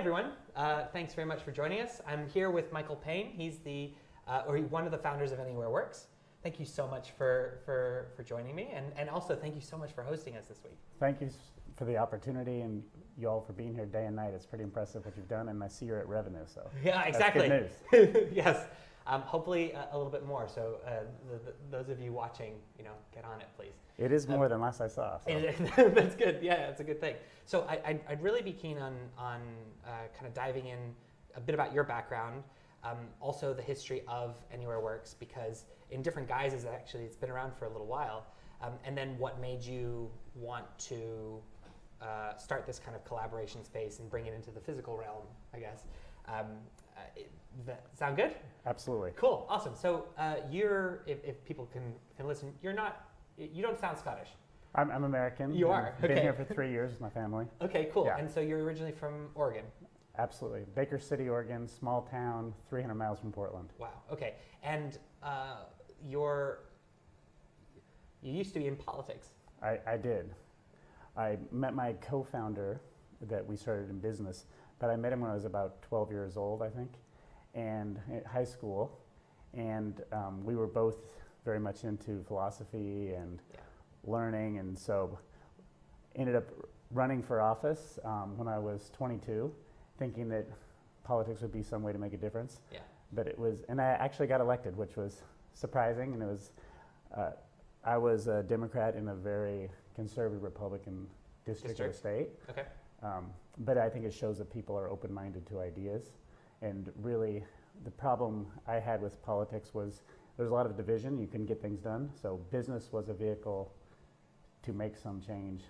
everyone. Thanks very much for joining us. I'm here with Michael Payne. He's one of the founders of AnywhereWorks. Thank you so much for joining me, and also thank you so much for hosting us this week. Thank you for the opportunity, and you all for being here day and night. It's pretty impressive what you've done, and I see you're at revenue, so yeah, exactly. That's good news. Yes, hopefully a little bit more. So those of you watching, get on it, please. It is more than last I saw. So. That's good. Yeah, that's a good thing. So I'd really be keen on kind of diving in a bit about your background, also the history of AnywhereWorks, because in different guises, actually, it's been around for a little while, and then what made you want to start this kind of collaboration space and bring it into the physical realm, I guess. That sound good? Absolutely. Cool. Awesome. So if people can listen, you don't sound Scottish. I'm American. You are? Okay. Been here for 3 years with my family. Okay, cool. Yeah. And so you're originally from Oregon? Absolutely. Baker City, Oregon, small town, 300 miles from Portland. Wow. Okay. And you used to be in politics. I did. I met my co-founder that we started in business, but I met him when I was about 12 years old, I think, and at high school. And we were both very much into philosophy and learning, and so ended up running for office when I was 22, thinking that politics would be some way to make a difference. Yeah. But it was, and I actually got elected, which was surprising, and it was, I was a Democrat in a very conservative Republican district of the state. Okay. But I think it shows that people are open-minded to ideas, and really the problem I had with politics was there's a lot of division, you couldn't get things done, so business was a vehicle to make some change.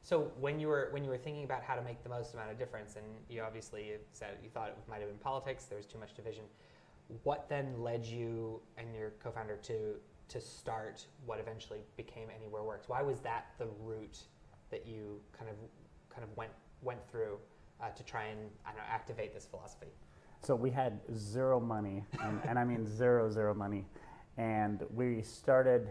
So when you were thinking about how to make the most amount of difference, and you obviously said you thought it might have been politics, there was too much division, what then led you and your co-founder to start what eventually became AnywhereWorks? Why was that the route that you kind of went through to try and activate this philosophy? So we had zero money, and I mean zero money, and we started,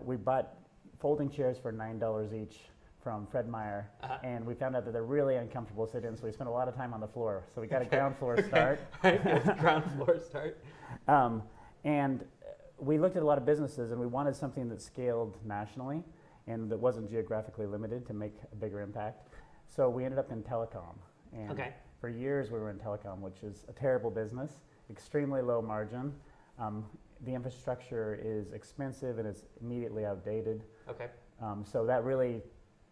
we bought folding chairs for $9 each from Fred Meyer, and we found out that they're really uncomfortable to sit in, so we spent a lot of time on the floor. So we got a ground floor start. Right, ground floor start. And we looked at a lot of businesses, and we wanted something that scaled nationally and that wasn't geographically limited to make a bigger impact. So we ended up in Telecom. And okay. For years we were in Telecom, which is a terrible business, extremely low margin. The infrastructure is expensive and it's immediately outdated. Okay. So that really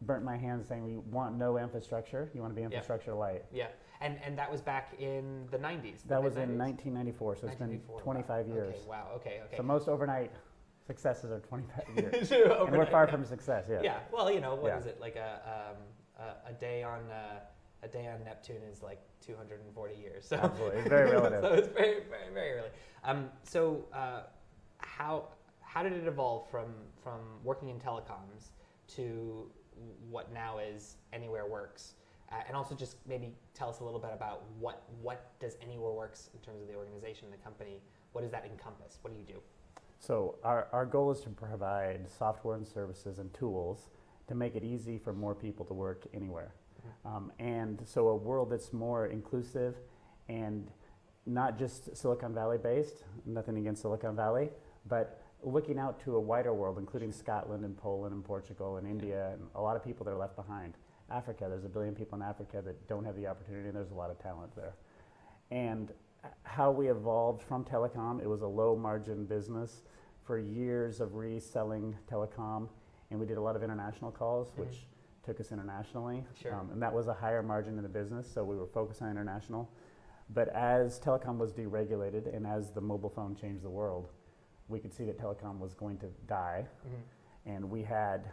burnt my hands, saying we want no infrastructure, you want to be infrastructure light. Yeah, and that was back in the 90s? That was in 1994, so it's been 25 years. Okay, wow, okay. So most overnight successes are 25 years. Sure, and we're far from success, yeah. Yeah, well, what is it, like a day on Neptune is like 240 years. So absolutely, it's very relative. So it's very, very, very early. How did it evolve from working in telecoms to what now is AnywhereWorks? And also just maybe tell us a little bit about what does AnywhereWorks in terms of the organization, the company, what does that encompass? What do you do? So our goal is to provide software and services and tools to make it easy for more people to work anywhere. And so a world that's more inclusive and not just Silicon Valley based, nothing against Silicon Valley, but looking out to a wider world, including Scotland and Poland and Portugal and India, and a lot of people that are left behind. Africa, there's 1 billion people in Africa that don't have the opportunity, and there's a lot of talent there. And how we evolved from telecom, it was a low margin business for years of reselling telecom, and we did a lot of international calls, which took us internationally. Sure. And that was a higher margin in the business, so we were focused on international. But as telecom was deregulated and as the mobile phone changed the world, we could see that telecom was going to die. And we had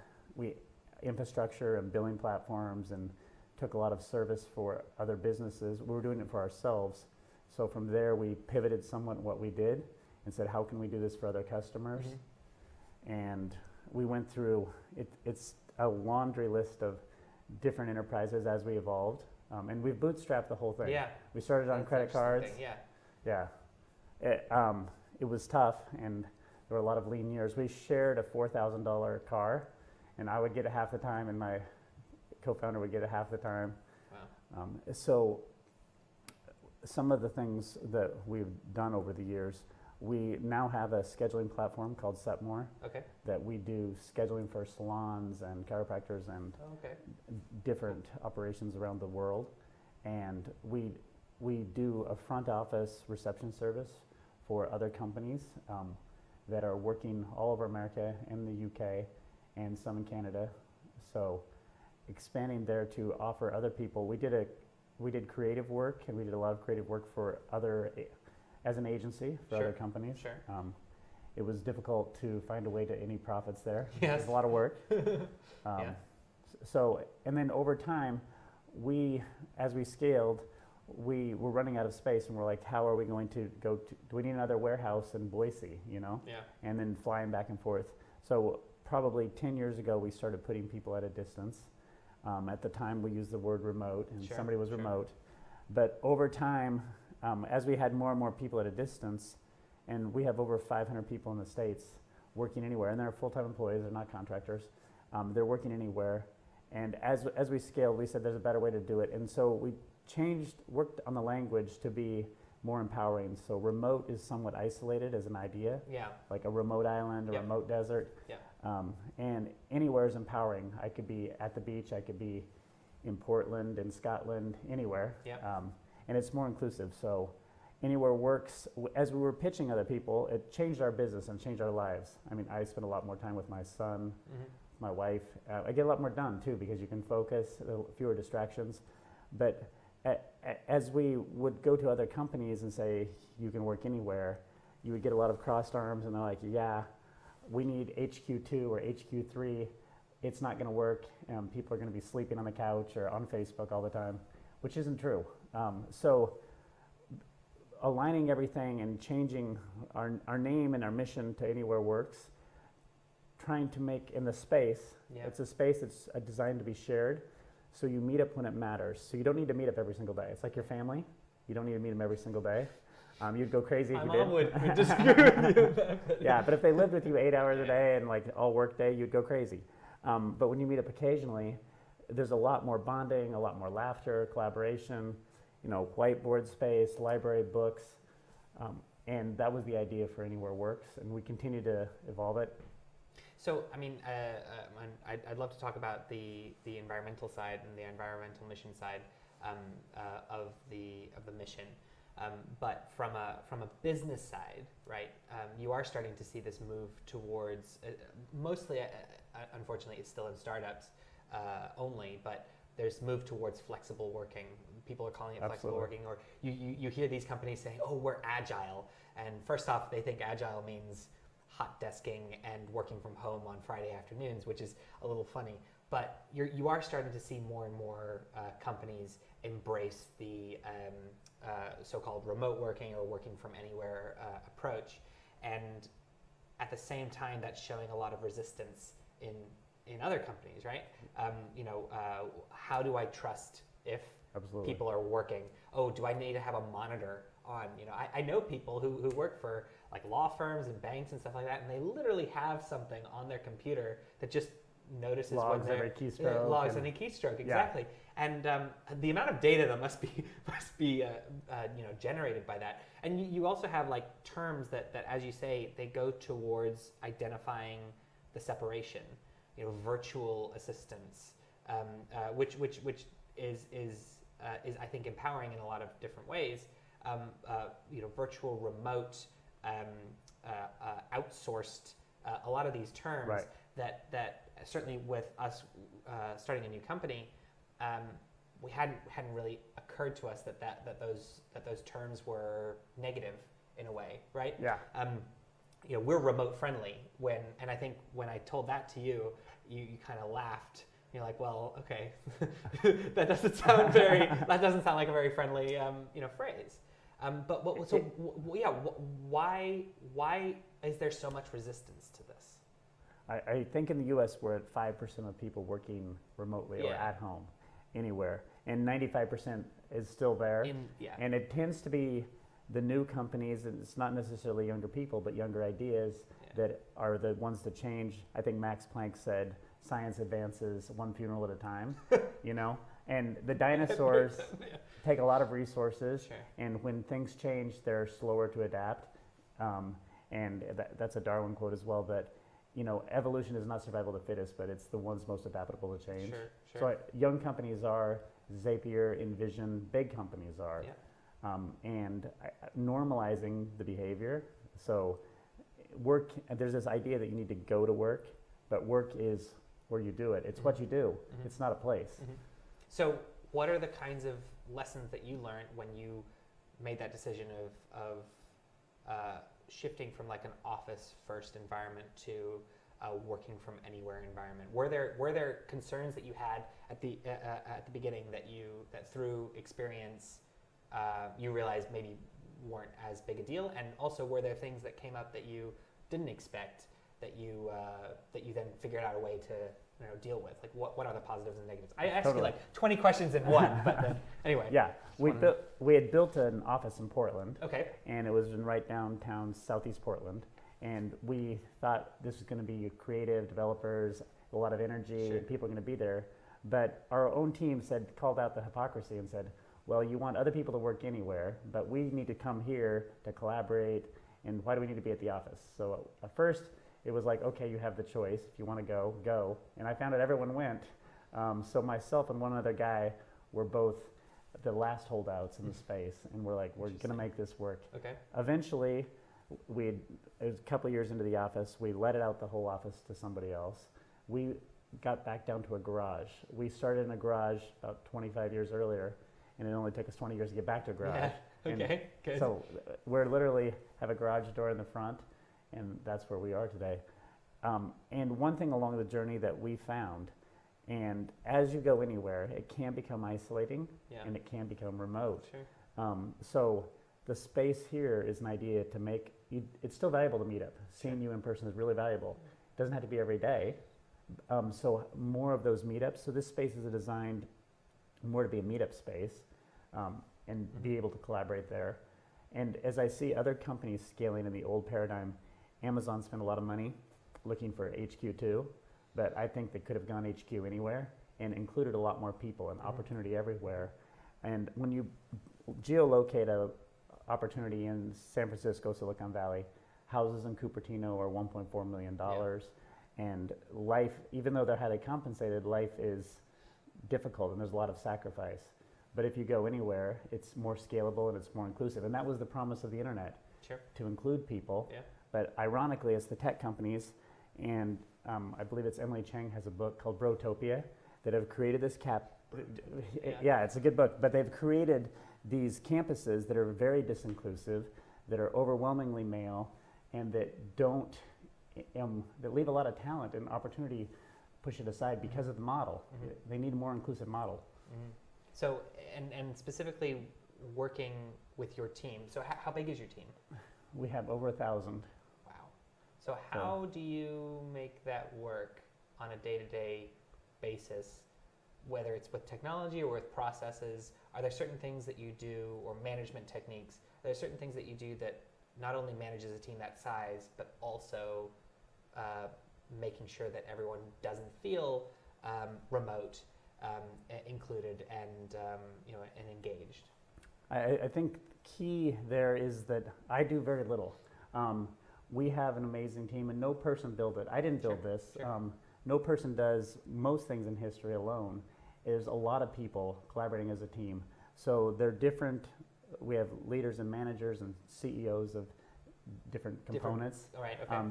infrastructure and billing platforms and took a lot of service for other businesses. We were doing it for ourselves. So from there we pivoted somewhat what we did and said, how can we do this for other customers? And we went through, it's a laundry list of different enterprises as we evolved. And we've bootstrapped the whole thing. Yeah. We started on credit cards. Yeah. It was tough, and there were a lot of lean years. We shared a $4,000 car, and I would get it half the time, and my co-founder would get it half the time. So some of the things that we've done over the years, we now have a scheduling platform called Setmore Okay. that we do scheduling for salons and chiropractors and Okay. different operations around the world. And we do a front office reception service for other companies that are working all over America and the UK and some in Canada. So expanding there to offer other people. We did creative work, and we did a lot of creative work for as an agency for Sure. other companies. Sure. It was difficult to find a way to any profits there. Yes. It was a lot of work. Yeah. So, and then over time, as we scaled, we were running out of space, and we're like, how are we going to do we need another warehouse in Boise, Yeah. and then flying back and forth. So probably 10 years ago, we started putting people at a distance. At the time, we used the word remote, and Sure, somebody was sure. remote. But over time, as we had more and more people at a distance, and we have over 500 people in the States working anywhere, and they're full-time employees, they're not contractors. They're working anywhere. And as we scaled, we said there's a better way to do it. And so we worked on the language to be more empowering. So remote is somewhat isolated as an idea, Yeah. like a remote island, a Yep. remote desert. Yeah. And anywhere is empowering. I could be at the beach, I could be in Portland, in Scotland, anywhere. Yep. And it's more inclusive. So AnywhereWorks, as we were pitching other people, it changed our business and changed our lives. I mean, I spend a lot more time with my son, my wife. I get a lot more done too, because you can focus, fewer distractions. But as we would go to other companies and say, you can work anywhere, you would get a lot of crossed arms, and they're like, yeah, we need HQ2 or HQ3. It's not going to work. People are going to be sleeping on the couch or on Facebook all the time, which isn't true. So aligning everything and changing our name and our mission to AnywhereWorks, trying to make in the space, Yeah. it's a space that's designed to be shared, so you meet up when it matters. So you don't need to meet up every single day. It's like your family. You don't need to meet them every single day. You'd go crazy if you did. My mom would disagree with you. Yeah, but if they lived with you 8 hours a day and like all work day, you'd go crazy. But when you meet up occasionally, there's a lot more bonding, a lot more laughter, collaboration, whiteboard space, library, books. And that was the idea for AnywhereWorks, and we continue to evolve it. So, I mean, I'd love to talk about the environmental side and the environmental mission side of the mission. But from a business side, right? You are starting to see this move towards mostly, unfortunately, it's still in startups only, but there's move towards flexible working. People are calling it flexible Absolutely. working, or you hear these companies saying, "Oh, we're agile," and first off, they think agile means hot desking and working from home on Friday afternoons, which is a little funny. But you are starting to see more and more companies embrace the so-called remote working or working from anywhere approach, and at the same time, that's showing a lot of resistance in other companies, right? How do I trust if Absolutely. people are working? Oh, do I need to have a monitor on? I know people who work for like law firms and banks and stuff like that, and they literally have something on their computer that just notices Logs when every they're keystroke. logs any keystroke, exactly. And the amount of data that must be generated by that. And you also have like terms that as you say, they go towards identifying the separation. Virtual assistants, which is I think empowering in a lot of different ways. Virtual, remote, outsourced. A lot of these terms Right. that certainly with us starting a new company, we hadn't really occurred to us that those terms were negative in a way, right? Yeah. We're remote friendly and I think when I told that to you kind of laughed. You're like, well, okay, that doesn't sound like a very friendly phrase. Why is there so much resistance to this? I think in the U.S. we're at 5% of people working remotely or Yeah. at home, anywhere, and 95% is still there. And it tends to be the new companies, and it's not necessarily younger people, but younger ideas that are the ones to change. I think Max Planck said, "Science advances one funeral at a time." And the dinosaurs take a lot of resources, Sure. and when things change, they're slower to adapt. And that's a Darwin quote as well, that evolution is not survival of the fittest, but it's the ones most adaptable to change. Sure. So young companies are, Zapier, Envision, big companies are. Yeah. And normalizing the behavior. So there's this idea that you need to go to work, but work is where you do it. It's what you do. It's not a place. So what are the kinds of lessons that you learned when you made that decision of shifting from like an office first environment to a working from anywhere environment? Were there concerns that you had at the beginning that through experience you realized maybe weren't as big a deal, and also were there things that came up that you didn't expect that you then figured out a way to deal with? Like what are the positives and negatives? I asked you like 20 questions in one, but anyway. Yeah, we had built an office in Portland. Okay. And it was in right downtown southeast Portland, and we thought this was going to be creative developers, a lot of energy, Sure. and people are going to be there. But our own team called out the hypocrisy and said, well, you want other people to work anywhere, but we need to come here to collaborate, and why do we need to be at the office? So at first, it was like, okay, you have the choice. If you want to go, go. And I found out everyone went. So myself and one other guy were both the last holdouts in the space, and we're like, we're going to make this work. Okay. Eventually, it was a couple of years into the office, we let it out the whole office to somebody else. We got back down to a garage. We started in a garage about 25 years earlier, and it only took us 20 years to get back to a garage. Yeah. Okay, good. So we're literally have a garage door in the front, and that's where we are today. And one thing along the journey that we found, and as you go anywhere, it can become isolating, and it can become remote. Sure. So the space here is an idea to make it's still valuable to meet up. Seeing you in person is really valuable. It doesn't have to be every day. So more of those meetups. So this space is designed more to be a meetup space, and be able to collaborate there. And as I see other companies scaling in the old paradigm, Amazon spent a lot of money looking for HQ too, but I think they could have gone HQ anywhere and included a lot more people and opportunity everywhere. And when you geolocate a opportunity in San Francisco, Silicon Valley, houses in Cupertino are $1.4 million. And life, even though they're highly compensated, life is difficult and there's a lot of sacrifice. But if you go anywhere, it's more scalable and it's more inclusive. And that was the promise of the internet, to include people. Yeah. But ironically, it's the tech companies, and I believe it's Emily Chang has a book called Brotopia that have created this yeah, it's a good book, but they've created these campuses that are very disinclusive, that are overwhelmingly male, and that don't, that leave a lot of talent and opportunity, push it aside because of the model. They need a more inclusive model. So, and specifically working with your team, so how big is your team? We have over 1,000. Wow. So how do you make that work on a day-to-day basis, whether it's with technology or with processes? Are there certain things that you do, or management techniques, are there certain things that you do that not only manages a team that size, but also making sure that everyone doesn't feel remote, included, and and engaged? I think key there is that I do very little. We have an amazing team, and no person built it. I didn't build this. No person does most things in history alone. There's a lot of people collaborating as a team. So they're different. We have leaders and managers and CEOs of different components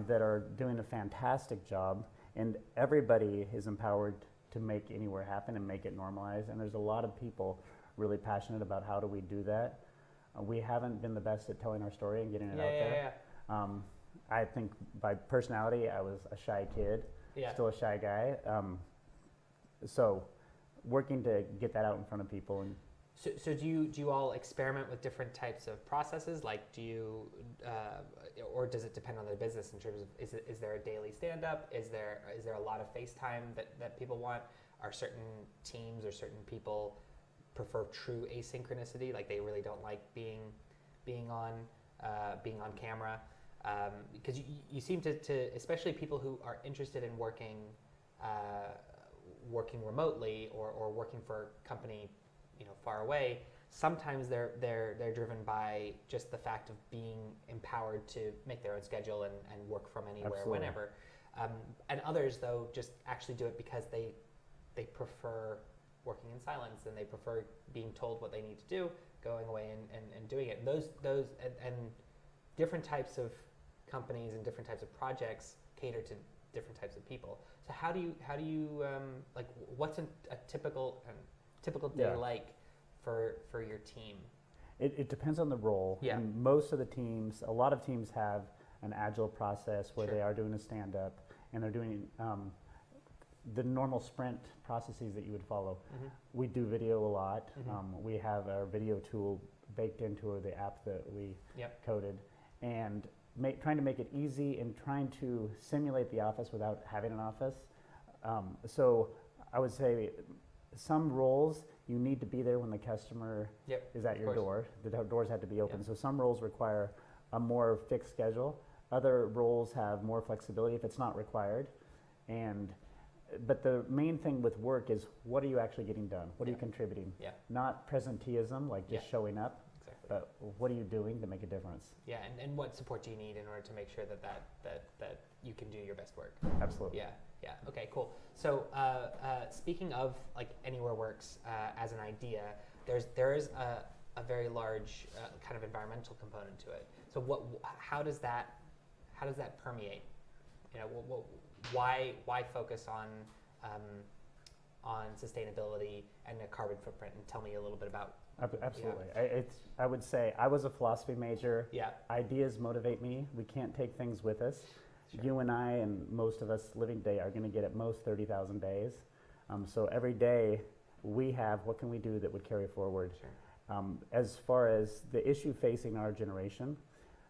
that are doing a fantastic job, and everybody is empowered to make anywhere happen and make it normalized. And there's a lot of people really passionate about how do we do that. We haven't been the best at telling our story and getting it out there. I think by personality, I was a shy kid, still a shy guy. So working to get that out in front of people. And so do you all experiment with different types of processes? Like do you, or does it depend on the business in terms of, is there a daily stand-up? Is there a lot of FaceTime that people want? Are certain teams or certain people prefer true asynchronicity, like they really don't like being on camera? Because you seem to, especially people who are interested in working working remotely or working for a company, far away, sometimes they're driven by just the fact of being empowered to make their own schedule and work from anywhere, Absolutely. whenever. And others, though, just actually do it because they prefer working in silence, and they prefer being told what they need to do, going away and doing it. And those and different types of companies and different types of projects cater to different types of people. So how do you like, what's a typical day like for your team? It depends on the role. Yeah. And most of the teams, a lot of teams have an agile process where Sure. they are doing a stand-up and they're doing the normal sprint processes that you would follow. Mm-hmm. We do video a lot. Mm-hmm. We have our video tool baked into the app that we Yep. coded, and trying to make it easy and trying to simulate the office without having an office. So I would say some roles you need to be there when the customer Yep, is at of your course. door. The doors have to be open. Yep. So some roles require a more fixed schedule. Other roles have more flexibility if it's not required. But the main thing with work is, what are you actually getting done? What are you Yeah. contributing? Yeah. Not presenteeism, like just Yeah. showing up, Exactly. but what are you doing to make a difference? Yeah, and what support do you need in order to make sure that you can do your best work? Absolutely. Yeah. Okay, cool. So speaking of like AnywhereWorks as an idea, there is a very large kind of environmental component to it. So how does that permeate? Why focus on sustainability and a carbon footprint? And tell me a little bit about. Absolutely. I would say I was a philosophy major. Yeah. Ideas motivate me. We can't take things with us. Sure. You and I and most of us living today are going to get at most 30,000 days. So every day we have, what can we do that would carry forward? Sure. As far as the issue facing our generation,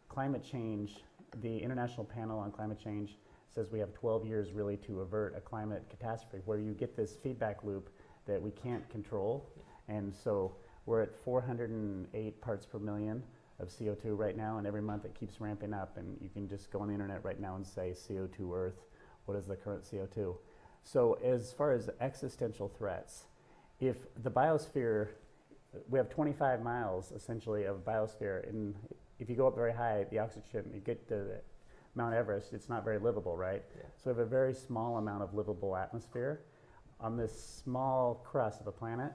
climate change, the International Panel on Climate Change says we have 12 years really to avert a climate catastrophe, where you get this feedback loop that we can't control. And so we're at 408 parts per million of CO2 right now, and every month it keeps ramping up. And you can just go on the internet right now and say CO2 Earth, what is the current CO2? So as far as existential threats, if the biosphere, we have 25 miles essentially of biosphere, and if you go up very high, the oxygen, you get to Mount Everest, it's not very livable, right? Yeah. So we have a very small amount of livable atmosphere on this small crust of a planet,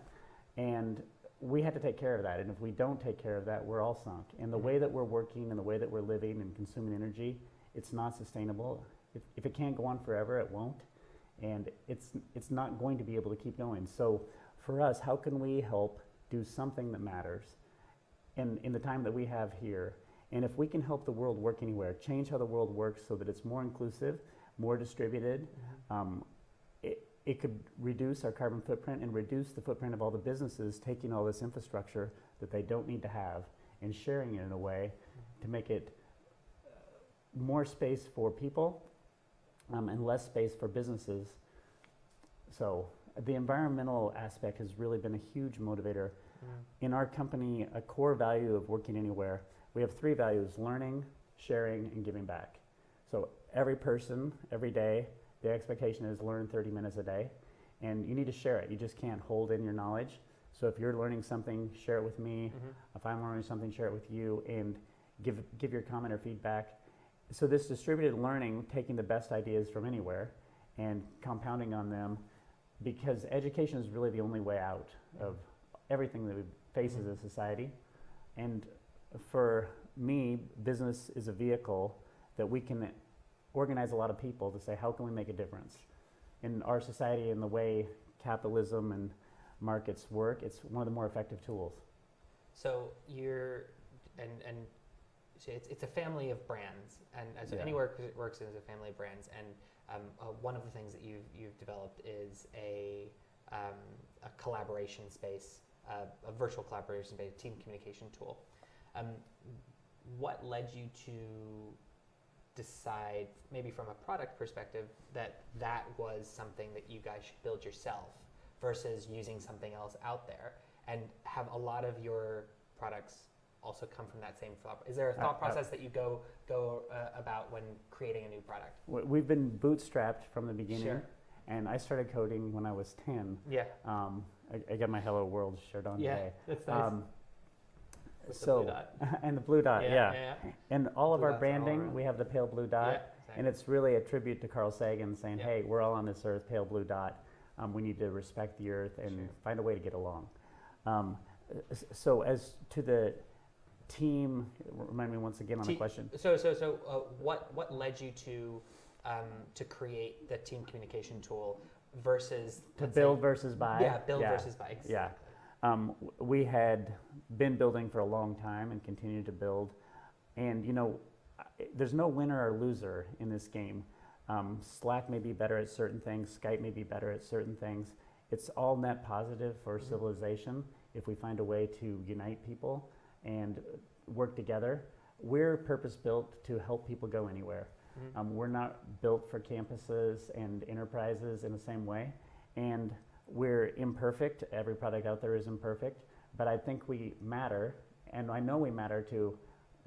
and we have to take care of that. And if we don't take care of that, we're all sunk. And the way that we're working and the way that we're living and consuming energy, it's not sustainable. If it can't go on forever, it won't. And it's not going to be able to keep going. So for us, how can we help do something that matters in the time that we have here? And if we can help the world work anywhere, change how the world works so that it's more inclusive, more distributed, it could reduce our carbon footprint and reduce the footprint of all the businesses taking all this infrastructure that they don't need to have and sharing it in a way to make it more space for people and less space for businesses. So the environmental aspect has really been a huge motivator. In our company, a core value of working anywhere, we have 3 values: learning, sharing, and giving back. So every person, every day, the expectation is learn 30 minutes a day, and you need to share it. You just can't hold in your knowledge. So if you're learning something, share it with me. If I'm learning something, share it with you, and give your comment or feedback. So this distributed learning, taking the best ideas from anywhere and compounding on them, because education is really the only way out of everything that we face as a society. And for me, business is a vehicle that we can organize a lot of people to say, how can we make a difference? In our society and the way capitalism and markets work, it's one of the more effective tools. So so it's a family of brands, and so Yeah. AnywhereWorks is a family of brands, and one of the things that you've developed is a collaboration space, a virtual collaboration space, team communication tool. What led you to decide, maybe from a product perspective, that was something that you guys should build yourself versus using something else out there? And have a lot of your products also come from that same thought? Is there a thought process that you go about when creating a new product? We've been bootstrapped from the beginning. Sure. And I started coding when I was 10. Yeah. I got my Hello World shirt on today. That's nice. With so, the blue dot. And the blue dot, yeah. And all of Blue our dots are all branding, around. we have the pale blue dot. Yeah, exactly. And it's really a tribute to Carl Sagan saying, Yeah. hey, we're all on this earth, pale blue dot. We need to respect the earth and Sure. find a way to get along. So as to the team, remind me once again on the question. So what led you to create the team communication tool versus To build versus buy? Yeah, build versus buy. Exactly. Yeah. We had been building for a long time and continued to build. And, there's no winner or loser in this game. Slack may be better at certain things. Skype may be better at certain things. It's all net positive for civilization if we find a way to unite people and work together. We're purpose-built to help people go anywhere. We're not built for campuses and enterprises in the same way. And we're imperfect. Every product out there is imperfect. But I think we matter, and I know we matter to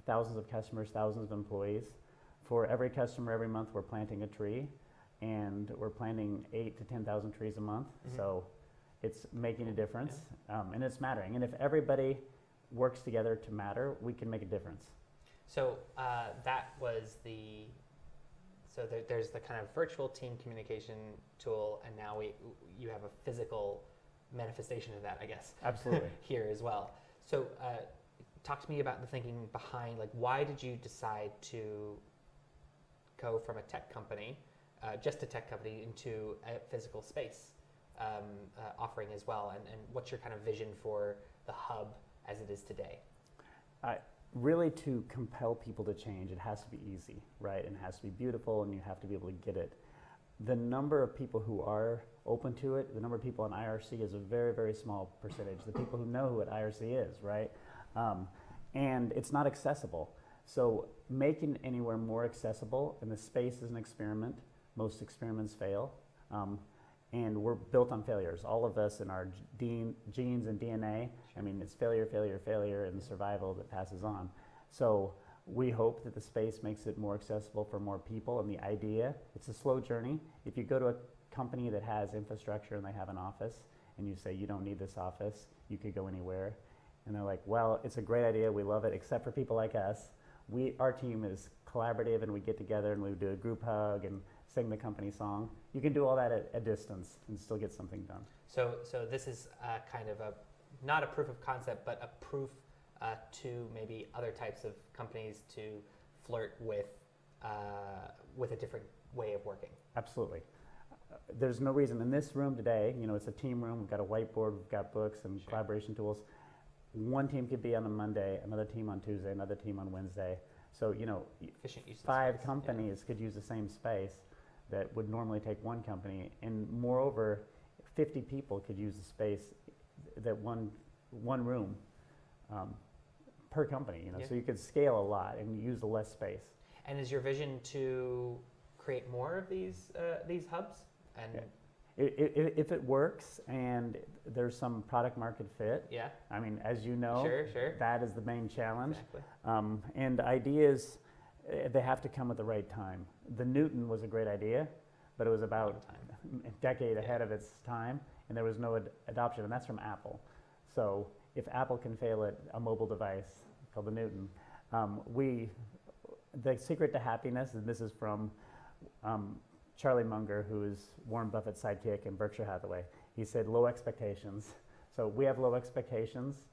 thousands of customers, thousands of employees. For every customer every month, we're planting a tree, and we're planting 8,000 to 10,000 trees a month. So it's making a difference, and it's mattering. And if everybody works together to matter, we can make a difference. So that was there's the kind of virtual team communication tool, and now you have a physical manifestation of that, I guess. Absolutely. Here as well. So talk to me about the thinking behind, why did you decide to go from a tech company, just a tech company, into a physical space offering as well, and what's your kind of vision for the hub as it is today? Really, to compel people to change, it has to be easy, right? And it has to be beautiful, and you have to be able to get it. The number of people who are open to it, the number of people on IRC is a very, very small percentage. The people who know what IRC is, right? And it's not accessible. So making Anywhere more accessible, and the space is an experiment. Most experiments fail. And we're built on failures. All of us in our genes and DNA, it's failure, failure, failure, and survival that passes on. So we hope that the space makes it more accessible for more people. And the idea, it's a slow journey. If you go to a company that has infrastructure and they have an office, and you say, you don't need this office, you could go anywhere. And they're like, well, it's a great idea, we love it, except for people like us. Our team is collaborative, and we get together and we do a group hug and sing the company song. You can do all that at a distance and still get something done. So this is kind of not a proof of concept, but a proof to maybe other types of companies to flirt with a different way of working. Absolutely. There's no reason in this room today, it's a team room, we've got a whiteboard, we've got books and collaboration tools. One team could be on a Monday, another team on Tuesday, another team on Wednesday. So, Efficient use of 5 space. companies could use the same space that would normally take one company. And moreover, 50 people could use the space that one room per company, so you could scale a lot and use less space. And is your vision to create more of these hubs? And If it works and there's some product market fit, as you know, sure. that is the main challenge. Exactly. And ideas, they have to come at the right time. The Newton was a great idea, but it was about a decade ahead of its time, and there was no adoption, and that's from Apple. So if Apple can fail at a mobile device called the Newton, the secret to happiness, and this is from Charlie Munger, who is Warren Buffett's sidekick in Berkshire Hathaway. He said, low expectations. So we have low expectations.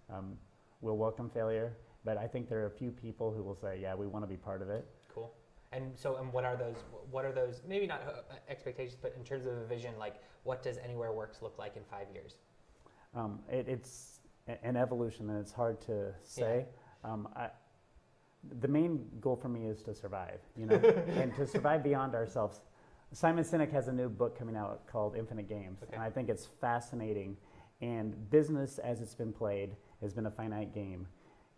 We'll welcome failure, but I think there are a few people who will say, yeah, we want to be part of it. Cool. And what are those, maybe not expectations, but in terms of a vision, what does AnywhereWorks look like in 5 years? It's an evolution, and it's hard to say. The main goal for me is to survive, and to survive beyond ourselves. Simon Sinek has a new book coming out called Infinite Games, and I think it's fascinating. And business, as it's been played, has been a finite game.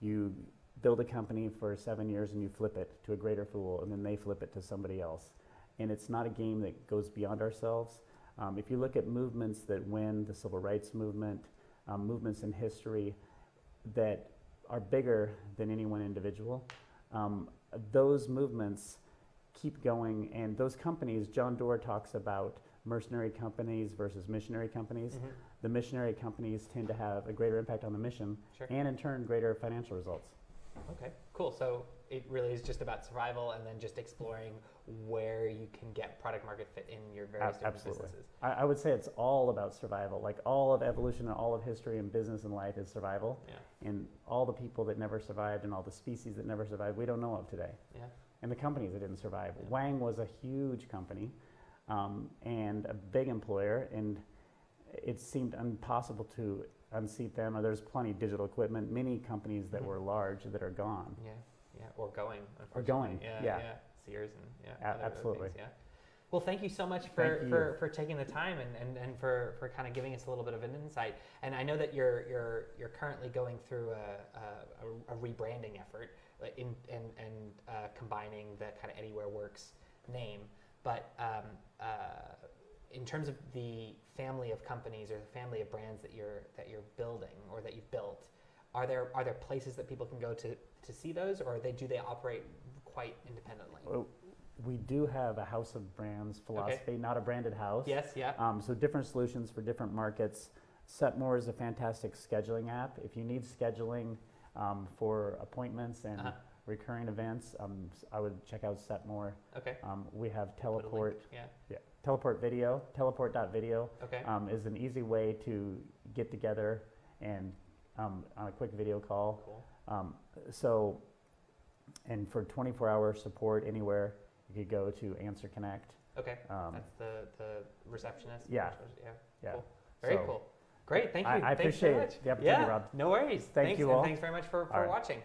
You build a company for 7 years and you flip it to a greater fool, and then they flip it to somebody else. And it's not a game that goes beyond ourselves. If you look at movements that win, the civil rights movement, movements in history that are bigger than any one individual, those movements keep going, and those companies, John Doerr talks about mercenary companies versus missionary companies. Mm-hmm. The missionary companies tend to have a greater impact on the mission, Sure. and in turn, greater financial results. Okay, cool. So it really is just about survival, and then just exploring where you can get product market fit in your various different Absolutely. businesses. I would say it's all about survival. Like all of evolution and all of history and business and life is survival. Yeah. And all the people that never survived and all the species that never survived, we don't know of today. Yeah. And the companies that didn't survive. Yeah. Wang was a huge company and a big employer, and it seemed impossible to unseat them. There's plenty of digital equipment, many companies that were large that are gone. Yeah. Yeah. Or going. Or going. Yeah. Sears and other absolutely. things, yeah. Well, thank you so much for taking the time and for kind of giving us a little bit of an insight. And I know that you're currently going through a rebranding effort and combining the kind of AnywhereWorks name. But in terms of the family of companies or the family of brands that you're building or that you've built, are there places that people can go to see those, or do they operate quite independently? Well, we do have a house of brands philosophy, not a branded house. Yes, yeah. So different solutions for different markets. Setmore is a fantastic scheduling app. If you need scheduling for appointments and recurring events, I would check out Setmore. Okay. We have Teleport. Yeah. Teleport Video. Teleport.video Okay. is an easy way to get together and on a quick video call. Cool. And for 24-hour support anywhere, you could go to Answer Connect. Okay. That's the receptionist. Yeah. Yeah. Cool. Very cool. Great. Thank you. I Thanks appreciate so much. the opportunity, Yeah. Rob. No worries. Thanks, you all. and thanks very much for All right. watching.